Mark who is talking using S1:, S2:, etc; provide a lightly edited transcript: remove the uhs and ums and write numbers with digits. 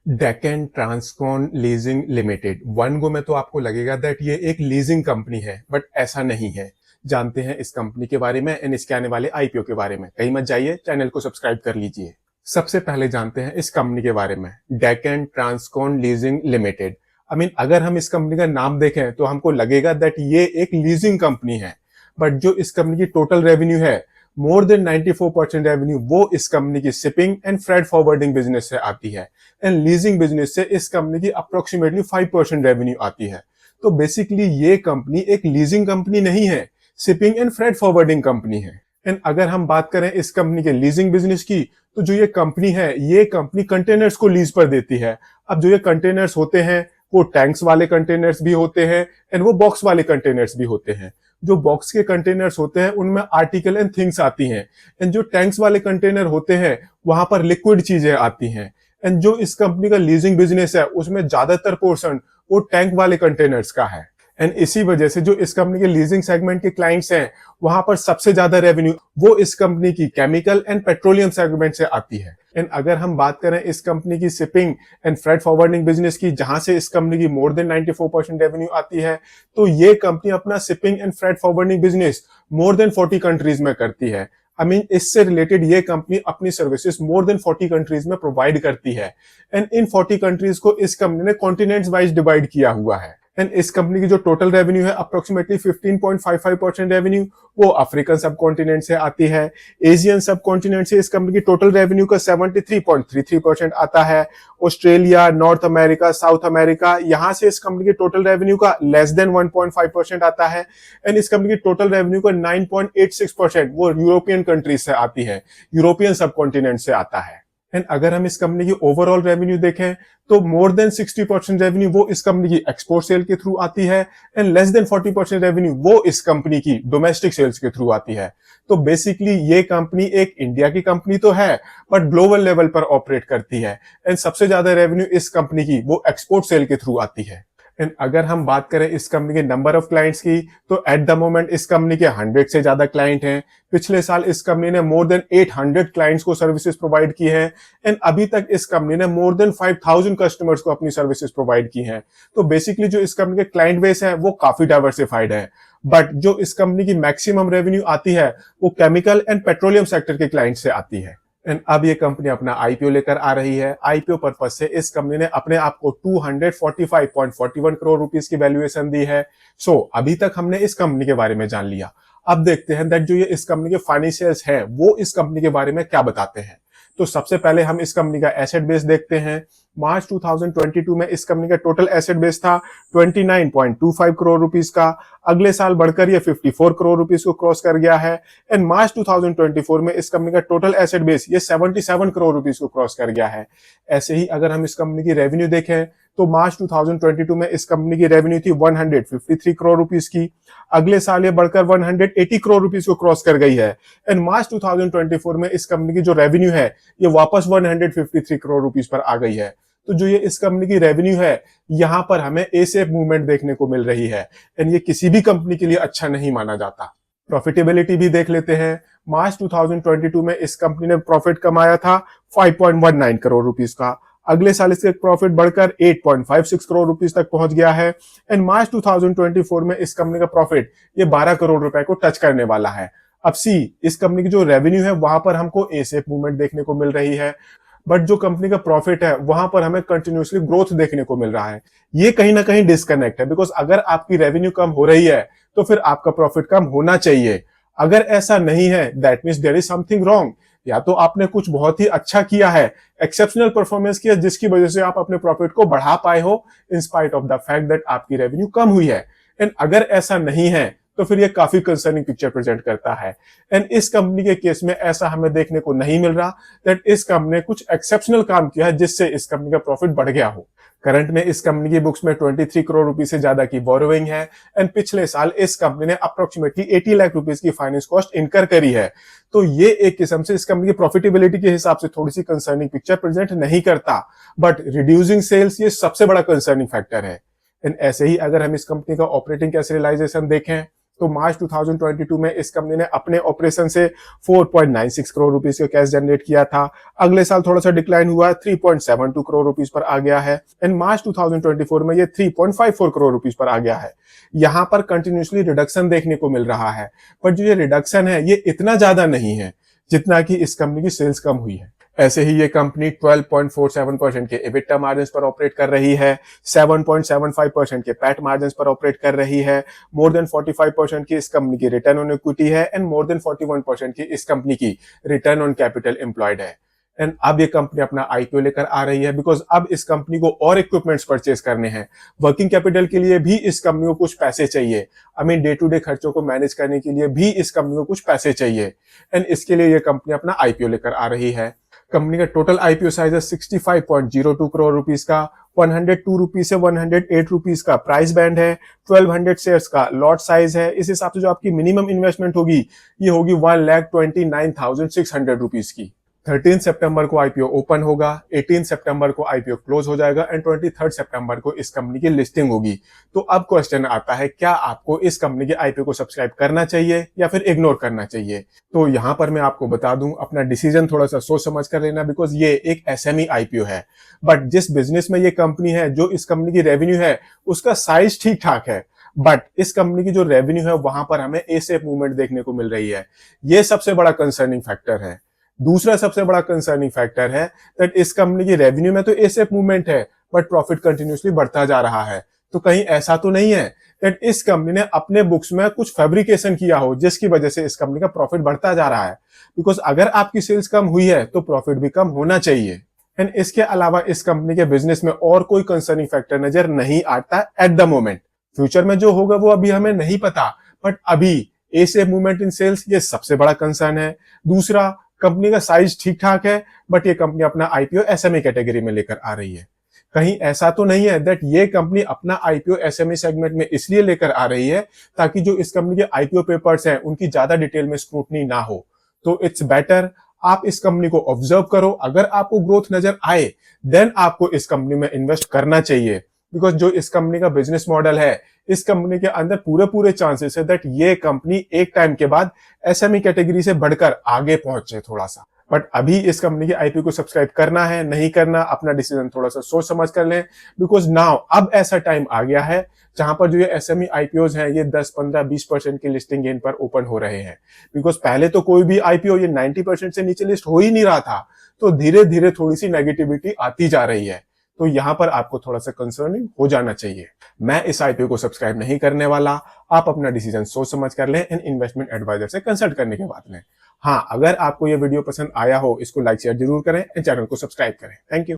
S1: Deccan Transcon Leasing Limited. One go में तो आपको लगेगा दैट ये एक लीजिंग कंपनी है, बट ऐसा नहीं है। जानते हैं इस कंपनी के बारे में एंड इसके आने वाले आईपीओ के बारे में। कहीं मत जाइए, चैनल को सब्सक्राइब कर लीजिए। सबसे पहले जानते हैं इस कंपनी के बारे में, डेक्कन ट्रांसकॉन लीजिंग लिमिटेड। अगर हम इस कंपनी का नाम देखें तो हमको लगेगा दैट ये एक लीजिंग कंपनी है, बट जो इस कंपनी की टोटल रेवेन्यू है, मोर देन 94% रेवेन्यू वो इस कंपनी की shipping and freight forwarding business से आती है एंड लीजिंग बिजनेस से इस कंपनी की अप्रोक्सीमेटली 5% रेवेन्यू आती है। तो बेसिकली ये कंपनी एक लीजिंग कंपनी नहीं है, shipping and freight forwarding company है। एंड अगर हम बात करें इस कंपनी के लीजिंग बिजनेस की, तो जो ये कंपनी है, ये कंपनी कंटेनर्स को लीज पर देती है। अब जो ये कंटेनर्स होते हैं वो टैंक्स वाले कंटेनर्स भी होते हैं एंड वो बॉक्स वाले कंटेनर्स भी होते हैं। जो बॉक्स के कंटेनर्स होते हैं उनमें आर्टिकल एंड थिंग्स आती हैं एंड जो टैंक्स वाले कंटेनर होते हैं वहां पर लिक्विड चीजें आती हैं। एंड जो इस कंपनी का लीजिंग बिजनेस है उसमें ज्यादातर पोर्शन वो टैंक वाले कंटेनर्स का है एंड इसी वजह से जो इस कंपनी के लीजिंग सेगमेंट के क्लाइंट्स हैं वहां पर सबसे ज्यादा रेवेन्यू वो इस कंपनी की केमिकल एंड पेट्रोलियम सेगमेंट से आती है। एंड अगर हम बात करें इस कंपनी की shipping and freight forwarding business की, जहां से इस कंपनी की मोर देन 94% रेवेन्यू आती है, तो ये कंपनी अपना shipping and freight forwarding business more than 40 countries में करती है। इससे रिलेटेड ये कंपनी अपनी सर्विसेज मोर देन 40 कंट्रीज में प्रोवाइड करती है एंड इन 40 कंट्रीज को इस कंपनी ने कॉन्टिनेंट्स वाइज डिवाइड किया हुआ है। एंड इस कंपनी की जो टोटल रेवेन्यू है अप्रोक्सीमेटली 15.55% रेवेन्यू वो अफ्रीकन सब कॉन्टिनेंट से आती है। एशियन सब कॉन्टिनेंट से इस कंपनी की टोटल रेवेन्यू का 73.33% आता है। Australia, north America, south America, यहां से इस कंपनी की टोटल रेवेन्यू का लेस देन 1.5% आता है एंड इस कंपनी की टोटल रेवेन्यू का 9.86% वो यूरोपियन कंट्रीज से आती है, यूरोपियन सब कॉन्टिनेंट से आता है। एंड अगर हम इस कंपनी की ओवरऑल रेवेन्यू देखें तो मोर देन 60% रेवेन्यू वो इस कंपनी की एक्सपोर्ट सेल के थ्रू आती है एंड लेस देन 40% रेवेन्यू वो इस कंपनी की डोमेस्टिक सेल्स के थ्रू आती है। तो बेसिकली ये कंपनी एक इंडिया की कंपनी तो है, बट ग्लोबल लेवल पर ऑपरेट करती है एंड सबसे ज्यादा रेवेन्यू इस कंपनी की वो एक्सपोर्ट सेल के थ्रू आती है। एंड अगर हम बात करें इस कंपनी के नंबर ऑफ क्लाइंट्स की, तो एट द मोमेंट इस कंपनी के 100 से ज्यादा क्लाइंट हैं। पिछले साल इस कंपनी ने मोर देन 800 क्लाइंट्स को सर्विसेज प्रोवाइड की है एंड अभी तक इस कंपनी ने मोर देन 5000 कस्टमर्स को अपनी सर्विसेज प्रोवाइड की हैं। तो बेसिकली जो इस कंपनी के क्लाइंट बेस है वो काफी डाइवर्सिफाइड है, बट जो इस कंपनी की मैक्सिमम रेवेन्यू आती है वो केमिकल एंड पेट्रोलियम सेक्टर के क्लाइंट से आती है। एंड अब ये कंपनी अपना आईपीओ लेकर आ रही है। आईपीओ पर्पज से इस कंपनी ने अपने आप को 245.41 करोड़ रुपीस की वैल्यूएशन दी है। सो अभी तक हमने इस कंपनी के बारे में जान लिया। अब देखते हैं दैट जो ये इस कंपनी के फाइनेंशियल्स हैं वो इस कंपनी के बारे में क्या बताते हैं। तो सबसे पहले हम इस कंपनी का एसेट बेस देखते हैं। मार्च 2022 में इस कंपनी का टोटल एसेट बेस था 29.25 करोड़ रुपीस का। अगले साल बढ़कर ये 54 करोड़ रुपीस को क्रॉस कर गया है एंड मार्च 2024 में इस कंपनी का टोटल एसेट बेस ये 77 करोड़ रुपीस को क्रॉस कर गया है। ऐसे ही अगर हम इस कंपनी की रेवेन्यू देखें तो मार्च 2022 में इस कंपनी की रेवेन्यू थी 153 करोड़ रुपीस की। अगले साल ये बढ़कर 180 करोड़ रुपीस को क्रॉस कर गई है एंड मार्च 2024 में इस कंपनी की जो रेवेन्यू है ये वापस 153 करोड़ रुपीस पर आ गई है। तो जो ये इस कंपनी की रेवेन्यू है, यहां पर हमें ए शेप मूवमेंट देखने को मिल रही है एंड ये किसी भी कंपनी के लिए अच्छा नहीं माना जाता। प्रॉफिटेबिलिटी भी देख लेते हैं। मार्च 2022 में इस कंपनी ने प्रॉफिट कमाया था 5.19 करोड़ रुपीस का। अगले साल इसके प्रॉफिट बढ़कर 8.56 करोड़ रुपीस तक पहुंच गया है एंड मार्च 2024 में इस कंपनी का प्रॉफिट ये 12 करोड़ रुपए को टच करने वाला है। अब सी, इस कंपनी की जो रेवेन्यू है वहां पर हमको ए शेप मूवमेंट देखने को मिल रही है, बट जो कंपनी का प्रॉफिट है वहां पर हमें कंटिन्यूअसली ग्रोथ देखने को मिल रहा है। ये कहीं ना कहीं डिस्कनेक्ट है, बिकॉज अगर आपकी रेवेन्यू कम हो रही है तो फिर आपका प्रॉफिट कम होना चाहिए। अगर ऐसा नहीं है that means there is something wrong. या तो आपने कुछ बहुत ही अच्छा किया है, एक्सेप्शनल परफॉर्मेंस किया, जिसकी वजह से आप अपने प्रॉफिट को बढ़ा पाए हो in spite of the fact that आपकी रेवेन्यू कम हुई है। एंड अगर ऐसा नहीं है तो फिर ये काफी कंसर्निंग पिक्चर प्रेजेंट करता है एंड इस कंपनी के केस में ऐसा हमें देखने को नहीं मिल रहा दैट इस कंपनी ने कुछ एक्सेप्शनल काम किया है जिससे इस कंपनी का प्रॉफिट बढ़ गया हो। करंट में इस कंपनी की बुक्स में 23 करोड़ रुपए से ज्यादा की बोरोइंग है एंड पिछले साल इस कंपनी ने अप्रोक्सीमेटली 80 लाख रुपीस की फाइनेंस कॉस्ट इनकर करी है। तो ये एक किस्म से इस कंपनी की प्रॉफिटेबिलिटी के हिसाब से थोड़ी सी कंसर्निंग पिक्चर प्रेजेंट नहीं करता, बट रिड्यूसिंग सेल्स ये सबसे बड़ा कंसर्निंग फैक्टर है। एंड ऐसे ही अगर हम इस कंपनी का ऑपरेटिंग कैश रियलाइजेशन देखें तो मार्च 2022 में इस कंपनी ने अपने ऑपरेशन से 4.96 करोड़ रुपीस का कैश जनरेट किया था। अगले साल थोड़ा सा डिक्लाइन हुआ, 3.72 करोड़ रुपीस पर आ गया है। एंड मार्च 2024 में ये 3.54 करोड़ रुपीस पर आ गया है। यहाँ पर कंटिन्यूसली रिडक्शन देखने को मिल रहा है, पर जो ये रिडक्शन है ये इतना ज्यादा नहीं है जितना कि इस कंपनी की सेल्स कम हुई है। ऐसे ही ये कंपनी 12.47% के एबिटा मार्जिन पर ऑपरेट कर रही है, 7.75% के पैट मार्जिन पर ऑपरेट कर रही है, मोर देन 45% की इस कंपनी की रिटर्न ऑन इक्विटी है एंड मोर देन 41% की इस कंपनी की रिटर्न ऑन कैपिटल एम्प्लॉयड है। एंड अब ये कंपनी अपना आईपीओ लेकर आ रही है बिकॉज अब इस कंपनी को और इक्विपमेंट्स परचेज करने हैं। वर्किंग कैपिटल के लिए भी इस कंपनी को कुछ पैसे चाहिए। I mean day to day खर्चों को मैनेज करने के लिए भी इस कंपनी को कुछ पैसे चाहिए एंड इसके लिए ये कंपनी अपना आईपीओ लेकर आ रही है। कंपनी का टोटल आईपीओ साइज है 65.02 करोड़ रुपीस का, 102 रुपीज से 108 रुपीज का प्राइस बैंड है, 1200 शेयर्स का लॉट साइज है। इस हिसाब से जो आपकी मिनिमम इन्वेस्टमेंट होगी ये होगी 1,29,600 रुपीज की। 13 सितंबर को आईपीओ ओपन होगा, 18 सितंबर को आईपीओ क्लोज हो जाएगा एंड 23 सितंबर को इस कंपनी की लिस्टिंग होगी। तो अब क्वेश्चन आता है, क्या आपको इस कंपनी के आईपीओ को सब्सक्राइब करना चाहिए या फिर इग्नोर करना चाहिए? तो यहाँ पर मैं आपको बता दूं, अपना डिसीजन थोड़ा सा सोच समझ कर लेना बिकॉज ये एक एसएमई आईपीओ है। बट जिस बिजनेस में ये कंपनी है, जो इस कंपनी की रेवेन्यू है, उसका साइज ठीक ठाक है। बट इस कंपनी की जो रेवेन्यू है वहां पर हमें ए शेप मूवमेंट देखने को मिल रही है। ये सबसे बड़ा कंसर्निंग फैक्टर है। दूसरा सबसे बड़ा कंसर्निंग फैक्टर है दैट इस कंपनी की रेवेन्यू में तो ए शेप मूवमेंट है बट प्रॉफिट कंटिन्यूसली बढ़ता जा रहा है। तो कहीं ऐसा तो नहीं है दैट इस कंपनी ने अपने बुक्स में कुछ फैब्रिकेशन किया हो जिसकी वजह से इस कंपनी का प्रॉफिट बढ़ता जा रहा है? बिकॉज अगर आपकी सेल्स कम हुई है तो प्रॉफिट भी कम होना चाहिए। एंड इसके अलावा इस कंपनी के बिजनेस में और कोई कंसर्निंग फैक्टर नजर नहीं आता एट द मोमेंट। फ्यूचर में जो होगा वो अभी हमें नहीं पता, बट अभी A shape movement in sales ये सबसे बड़ा कंसर्न है। दूसरा, कंपनी का साइज ठीक ठाक है बट ये कंपनी अपना आईपीओ एसएमई कैटेगरी में लेकर आ रही है। कहीं ऐसा तो नहीं है दैट ये कंपनी अपना आईपीओ एसएमई सेगमेंट में इसलिए लेकर आ रही है ताकि जो इस कंपनी के आईपीओ पेपर्स हैं उनकी ज्यादा डिटेल में स्क्रूटनी ना हो। तो इट्स बेटर आप इस कंपनी को ऑब्जर्व करो, अगर आपको ग्रोथ नजर आए देन आपको इस कंपनी में इन्वेस्ट करना चाहिए। बिकॉज जो इस कंपनी का बिजनेस मॉडल है, इस कंपनी के अंदर पूरे चांसेस है दैट ये कंपनी एक टाइम के बाद एसएमई कैटेगरी से बढ़कर आगे पहुंचे थोड़ा सा। बट अभी इस कंपनी के आईपीओ को सब्सक्राइब करना है नहीं करना, अपना डिसीजन थोड़ा सा सोच समझ कर लें। बिकॉज नाउ अब ऐसा टाइम आ गया है जहां पर जो ये एसएमई आईपीओज हैं ये 10, 15, 20% की लिस्टिंग गेन पर ओपन हो रहे हैं। बिकॉज पहले तो कोई भी आईपीओ ये 90% से नीचे लिस्ट हो ही नहीं रहा था, तो धीरे धीरे थोड़ी सी नेगेटिविटी आती जा रही है। तो यहां पर आपको थोड़ा सा कंसर्निंग हो जाना चाहिए। मैं इस आईपीओ को सब्सक्राइब नहीं करने वाला, आप अपना डिसीजन सोच समझ कर लें एंड इन्वेस्टमेंट एडवाइजर से कंसल्ट करने के बाद लें। हाँ, अगर आपको ये वीडियो पसंद आया हो इसको लाइक शेयर जरूर करें एंड चैनल को सब्सक्राइब करें। Thank you.